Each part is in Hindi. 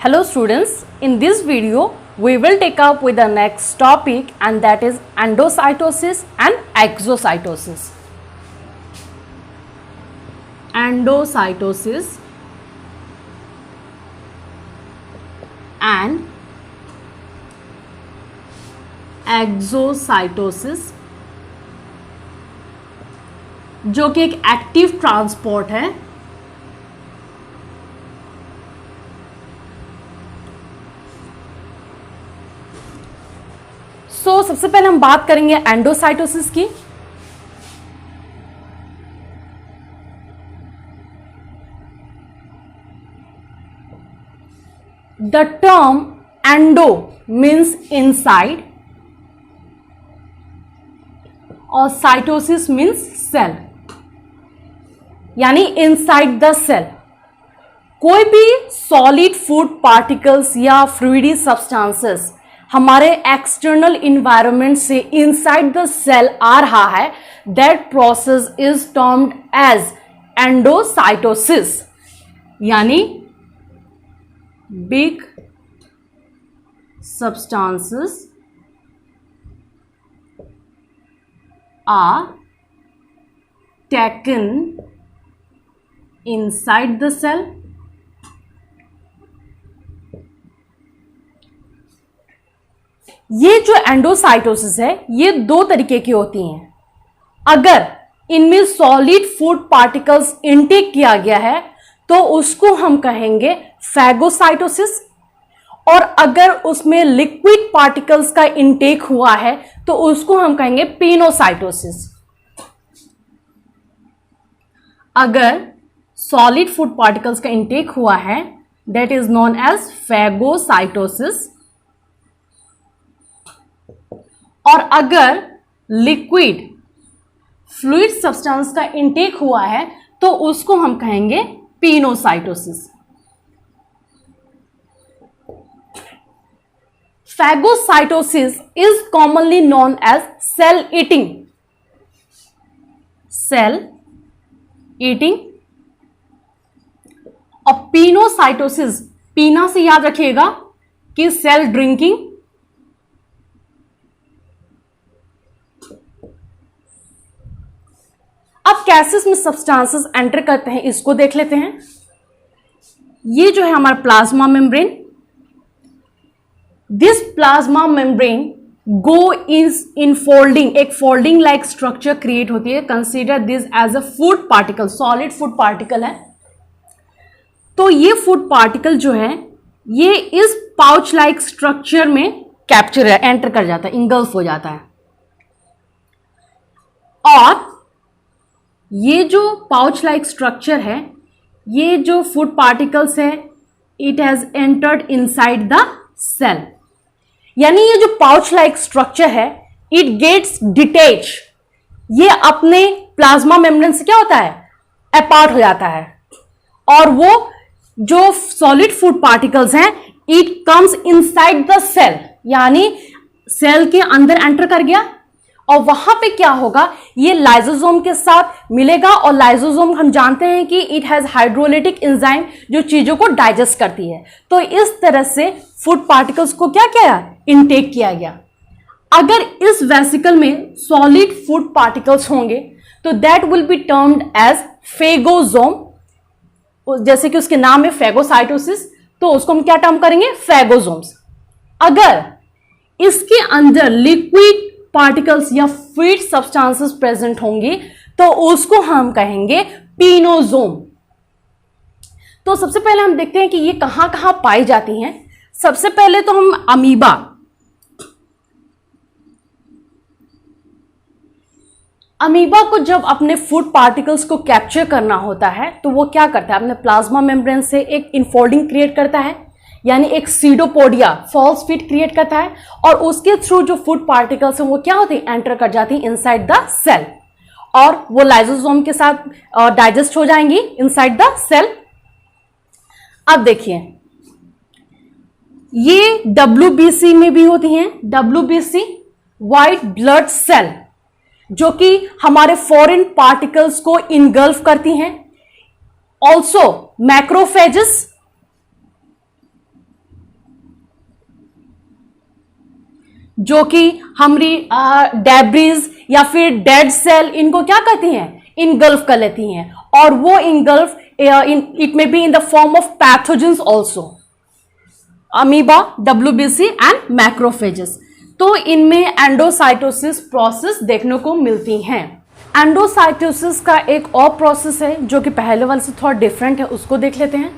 Hello students, in this video we will take up with the next topic and that is endocytosis and exocytosis. Endocytosis and exocytosis जो कि एक एक्टिव ट्रांसपोर्ट है सबसे पहले हम बात करेंगे एंडोसाइटोसिस की। The term endo means inside और साइटोसिस मीन्स सेल, यानी इनसाइड द सेल। कोई भी सॉलिड फूड पार्टिकल्स या फ्लूइडी सब्सटेंसेस हमारे एक्सटर्नल इन्वायरमेंट से इनसाइड द सेल आ रहा है, that process is termed as endocytosis, यानी big substances are taken inside the cell ये जो एंडोसाइटोसिस है ये दो तरीके की होती हैं। अगर इनमें सॉलिड फूड पार्टिकल्स इनटेक किया गया है तो उसको हम कहेंगे फैगोसाइटोसिस, और अगर उसमें लिक्विड पार्टिकल्स का इनटेक हुआ है तो उसको हम कहेंगे पिनोसाइटोसिस। अगर सॉलिड फूड पार्टिकल्स का इनटेक हुआ है that is known as phagocytosis, और अगर लिक्विड फ्लूइड सब्सटेंस का इनटेक हुआ है तो उसको हम कहेंगे pinocytosis. Phagocytosis is commonly known as cell eating. Cell eating और पिनोसाइटोसिस, पीना से याद रखिएगा कि सेल ड्रिंकिंग। अब कैसे इसमें सब्सटेंसेस एंटर करते हैं इसको देख लेते हैं। ये जो है हमारा plasma membrane, this plasma membrane go is in folding, एक फोल्डिंग लाइक स्ट्रक्चर क्रिएट होती है। Consider this as a food particle, solid food particle है। तो ये फूड पार्टिकल जो है ये इस पाउच लाइक स्ट्रक्चर में कैप्चर एंटर कर जाता है, इंगल्फ हो जाता है। और ये जो पाउच लाइक स्ट्रक्चर है, ये जो फूड पार्टिकल्स है, it has entered inside the cell, यानी ये जो पाउच लाइक स्ट्रक्चर है इट गेट्स डिटैच, ये अपने प्लाज्मा मेम्ब्रेन से क्या होता है, अपार्ट हो जाता है। और वो जो सॉलिड फूड पार्टिकल्स हैं it comes inside the cell, यानी सेल के अंदर एंटर कर गया और वहां पे क्या होगा, ये लाइसोसोम के साथ मिलेगा। और लाइसोसोम हम जानते हैं कि इट हैज हाइड्रोलिटिक एंजाइम जो चीजों को डाइजेस्ट करती है। तो इस तरह से फूड पार्टिकल्स को क्या किया, इनटेक किया गया। अगर इस वेसिकल में सॉलिड फूड पार्टिकल्स होंगे तो that will be termed as phagosome, जैसे कि उसके नाम है फैगोसाइटोसिस, तो उसको हम क्या टर्म करेंगे, फैगोसोम्स। अगर इसके अंदर लिक्विड पार्टिकल्स या फीड सब्सटेंसेस प्रेजेंट होंगी तो उसको हम कहेंगे पिनोसोम। तो सबसे पहले हम देखते हैं कि ये कहां कहां पाई जाती हैं। सबसे पहले तो हम अमीबा को जब अपने फूड पार्टिकल्स को कैप्चर करना होता है तो वो क्या करता है, अपने प्लाज्मा मेम्ब्रेन से एक इनफोल्डिंग क्रिएट करता है, यानी एक सीडोपोडिया फॉल्स फीट क्रिएट करता है, और उसके थ्रू जो फूड पार्टिकल्स हैं वो क्या होती है, एंटर कर जाती हैं इनसाइड द सेल, और वो लाइसोसोम के साथ डाइजेस्ट हो जाएंगी इनसाइड द सेल। अब देखिए ये WBC में भी होती हैं, WBC व्हाइट ब्लड सेल, जो कि हमारे फॉरेन पार्टिकल्स को इनगल्फ करती हैं। ऑल्सो मैक्रोफेजेस, जो कि हमारी डेब्रिज या फिर डेड सेल, इनको क्या करती हैं, इनगल्फ कर लेती हैं, और वो engulf it may be in the form of pathogens also, amoeba, WBC and macrophages. तो इनमें एंडोसाइटोसिस प्रोसेस देखने को मिलती हैं। एंडोसाइटोसिस का एक और प्रोसेस है जो कि पहले वाले से थोड़ा डिफरेंट है, उसको देख लेते हैं।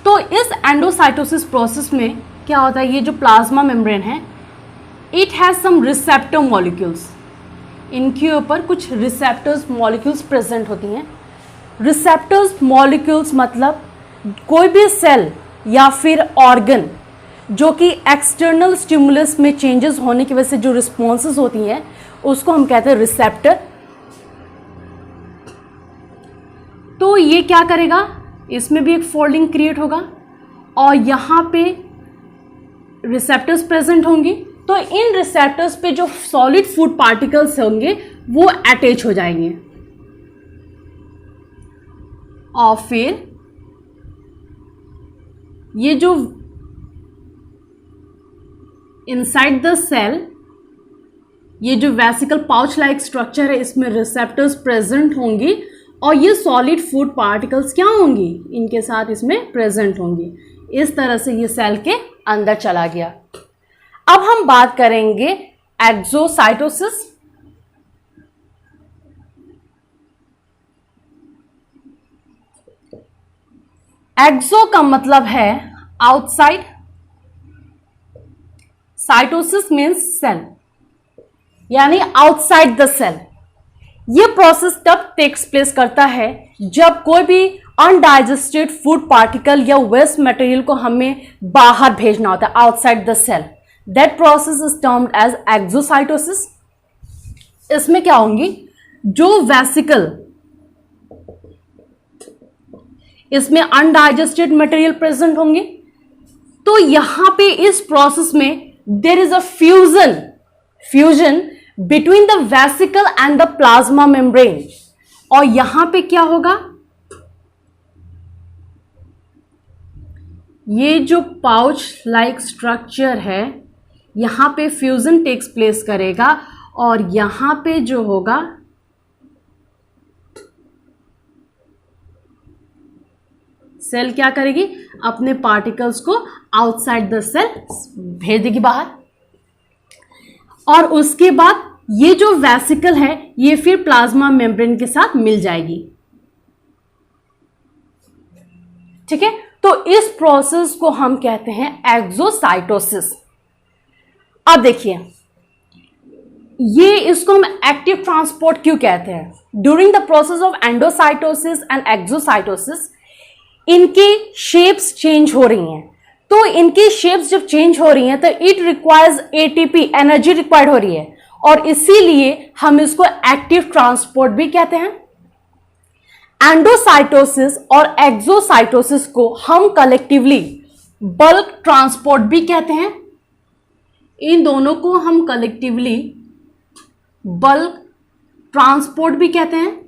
तो इस एंडोसाइटोसिस प्रोसेस में क्या होता है, ये जो प्लाज्मा मेम्ब्रेन है, it has some receptor molecules, इनके ऊपर कुछ रिसेप्टर्स मॉलिक्यूल्स प्रेजेंट होती हैं। रिसेप्टर्स मॉलिक्यूल्स मतलब कोई भी सेल या फिर ऑर्गन जो कि एक्सटर्नल स्टिमुलस में चेंजेस होने की वजह से जो रिस्पॉन्सेज होती हैं, उसको हम कहते हैं रिसेप्टर। तो ये क्या करेगा, इसमें भी एक फोल्डिंग क्रिएट होगा और यहाँ पे रिसेप्टर्स प्रेजेंट होंगी। तो इन रिसेप्टर्स पे जो सॉलिड फूड पार्टिकल्स होंगे वो अटैच हो जाएंगे और फिर ये जो इनसाइड द सेल ये जो वेसिकल पाउच लाइक स्ट्रक्चर है, इसमें रिसेप्टर्स प्रेजेंट होंगी और ये सॉलिड फूड पार्टिकल्स क्या होंगी, इनके साथ इसमें प्रेजेंट होंगी। इस तरह से ये सेल के अंदर चला गया। अब हम बात करेंगे एक्सोसाइटोसिस। एक्सो का मतलब है आउटसाइड, साइटोसिस मीन्स सेल, यानी आउटसाइड द सेल। ये प्रोसेस तब टेक्स प्लेस करता है जब कोई भी अनडाइजेस्टेड फूड पार्टिकल या वेस्ट मटेरियल को हमें बाहर भेजना होता है, outside the cell. That process is termed as exocytosis. इसमें क्या होंगी, जो वेसिकल, इसमें अनडाइजेस्टेड मटेरियल प्रेजेंट होंगे। तो यहां पे इस प्रोसेस में there is a fusion between the vesicle and the plasma membrane. और यहां पे क्या होगा, ये जो पाउच लाइक स्ट्रक्चर है, यहां पे फ्यूजन टेक्स प्लेस करेगा और यहां पे जो होगा सेल क्या करेगी, अपने पार्टिकल्स को आउटसाइड द सेल भेज देगी बाहर। और उसके बाद ये जो वेसिकल है ये फिर प्लाज्मा मेम्ब्रेन के साथ मिल जाएगी। ठीक है, तो इस प्रोसेस को हम कहते हैं एक्सोसाइटोसिस। अब देखिए, ये इसको हम एक्टिव ट्रांसपोर्ट क्यों कहते हैं। During the process of endocytosis and exocytosis इनकी शेप्स चेंज हो रही हैं। तो इनकी शेप्स जब चेंज हो रही हैं तो it requires ATP, energy required हो रही है, और इसीलिए हम इसको एक्टिव ट्रांसपोर्ट भी कहते हैं। एंडोसाइटोसिस और एक्सोसाइटोसिस को हम कलेक्टिवली बल्क ट्रांसपोर्ट भी कहते हैं। इन दोनों को हम कलेक्टिवली बल्क ट्रांसपोर्ट भी कहते हैं।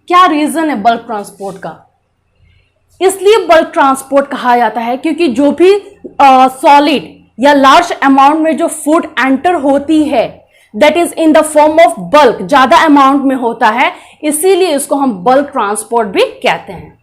क्या रीजन है बल्क ट्रांसपोर्ट का? इसलिए बल्क ट्रांसपोर्ट कहा जाता है क्योंकि जो भी सॉलिड या लार्ज अमाउंट में जो फूड एंटर होती है that is in the form of bulk, ज्यादा अमाउंट में होता है, इसीलिए इसको हम बल्क ट्रांसपोर्ट भी कहते हैं।